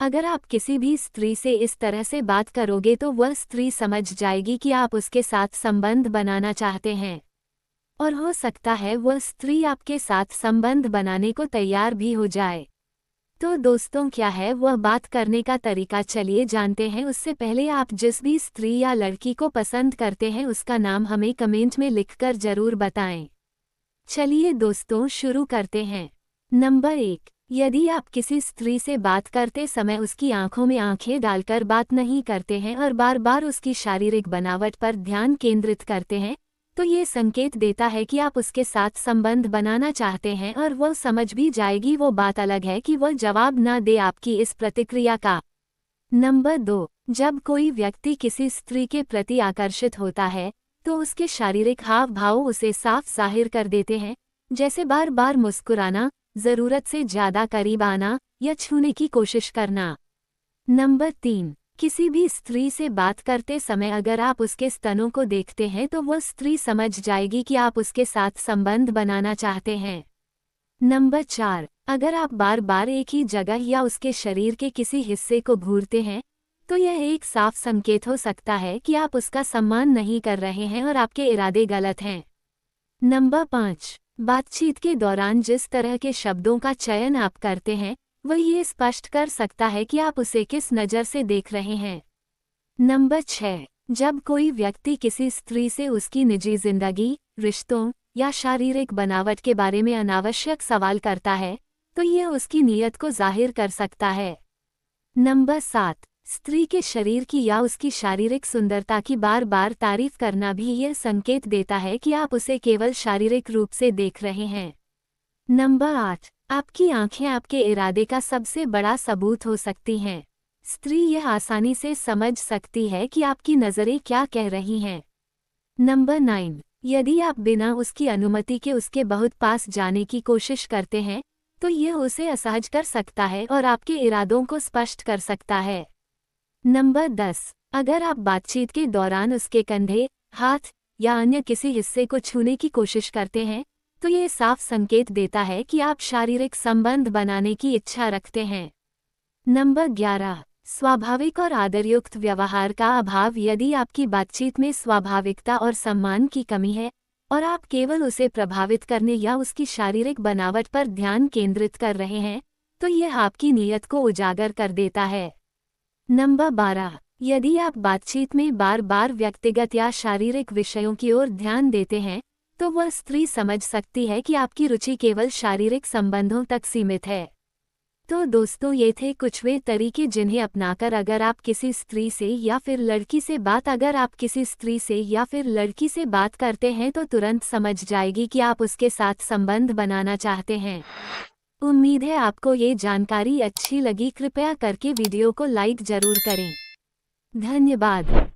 अगर आप किसी भी स्त्री से इस तरह से बात करोगे तो वह स्त्री समझ जाएगी कि आप उसके साथ संबंध बनाना चाहते हैं, और हो सकता है वह स्त्री आपके साथ संबंध बनाने को तैयार भी हो जाए। तो दोस्तों, क्या है वह बात करने का तरीका, चलिए जानते हैं। उससे पहले आप जिस भी स्त्री या लड़की को पसंद करते हैं उसका नाम हमें कमेंट में लिखकर जरूर बताएं। चलिए दोस्तों, शुरू करते हैं। नंबर 1, यदि आप किसी स्त्री से बात करते समय उसकी आंखों में आंखें डालकर बात नहीं करते हैं और बार बार उसकी शारीरिक बनावट पर ध्यान केंद्रित करते हैं, तो ये संकेत देता है कि आप उसके साथ संबंध बनाना चाहते हैं और वह समझ भी जाएगी। वो बात अलग है कि वह जवाब न दे आपकी इस प्रतिक्रिया का। नंबर 2, जब कोई व्यक्ति किसी स्त्री के प्रति आकर्षित होता है तो उसके शारीरिक हाव भाव उसे साफ जाहिर कर देते हैं, जैसे बार बार मुस्कुराना, जरूरत से ज्यादा करीब आना या छूने की कोशिश करना। नंबर 3, किसी भी स्त्री से बात करते समय अगर आप उसके स्तनों को देखते हैं तो वह स्त्री समझ जाएगी कि आप उसके साथ संबंध बनाना चाहते हैं। नंबर 4, अगर आप बार बार एक ही जगह या उसके शरीर के किसी हिस्से को घूरते हैं तो यह एक साफ संकेत हो सकता है कि आप उसका सम्मान नहीं कर रहे हैं और आपके इरादे गलत हैं। नंबर 5, बातचीत के दौरान जिस तरह के शब्दों का चयन आप करते हैं वह ये स्पष्ट कर सकता है कि आप उसे किस नज़र से देख रहे हैं। नंबर 6, जब कोई व्यक्ति किसी स्त्री से उसकी निजी जिंदगी, रिश्तों या शारीरिक बनावट के बारे में अनावश्यक सवाल करता है तो यह उसकी नीयत को जाहिर कर सकता है। नंबर 7, स्त्री के शरीर की या उसकी शारीरिक सुंदरता की बार बार तारीफ करना भी यह संकेत देता है कि आप उसे केवल शारीरिक रूप से देख रहे हैं। नंबर 8, आपकी आंखें आपके इरादे का सबसे बड़ा सबूत हो सकती हैं। स्त्री यह आसानी से समझ सकती है कि आपकी नज़रें क्या कह रही हैं। नंबर 9, यदि आप बिना उसकी अनुमति के उसके बहुत पास जाने की कोशिश करते हैं तो यह उसे असहज कर सकता है और आपके इरादों को स्पष्ट कर सकता है। नंबर 10, अगर आप बातचीत के दौरान उसके कंधे, हाथ या अन्य किसी हिस्से को छूने की कोशिश करते हैं तो ये साफ संकेत देता है कि आप शारीरिक संबंध बनाने की इच्छा रखते हैं। नंबर 11, स्वाभाविक और आदरयुक्त व्यवहार का अभाव। यदि आपकी बातचीत में स्वाभाविकता और सम्मान की कमी है और आप केवल उसे प्रभावित करने या उसकी शारीरिक बनावट पर ध्यान केंद्रित कर रहे हैं तो यह आपकी नीयत को उजागर कर देता है। नंबर 12, यदि आप बातचीत में बार बार व्यक्तिगत या शारीरिक विषयों की ओर ध्यान देते हैं तो वह स्त्री समझ सकती है कि आपकी रुचि केवल शारीरिक संबंधों तक सीमित है। तो दोस्तों, ये थे कुछ वे तरीके जिन्हें अपनाकर अगर आप किसी स्त्री से या फिर लड़की से बात करते हैं तो तुरंत समझ जाएगी कि आप उसके साथ संबंध बनाना चाहते हैं। उम्मीद है आपको ये जानकारी अच्छी लगी। कृपया करके वीडियो को लाइक जरूर करें। धन्यवाद।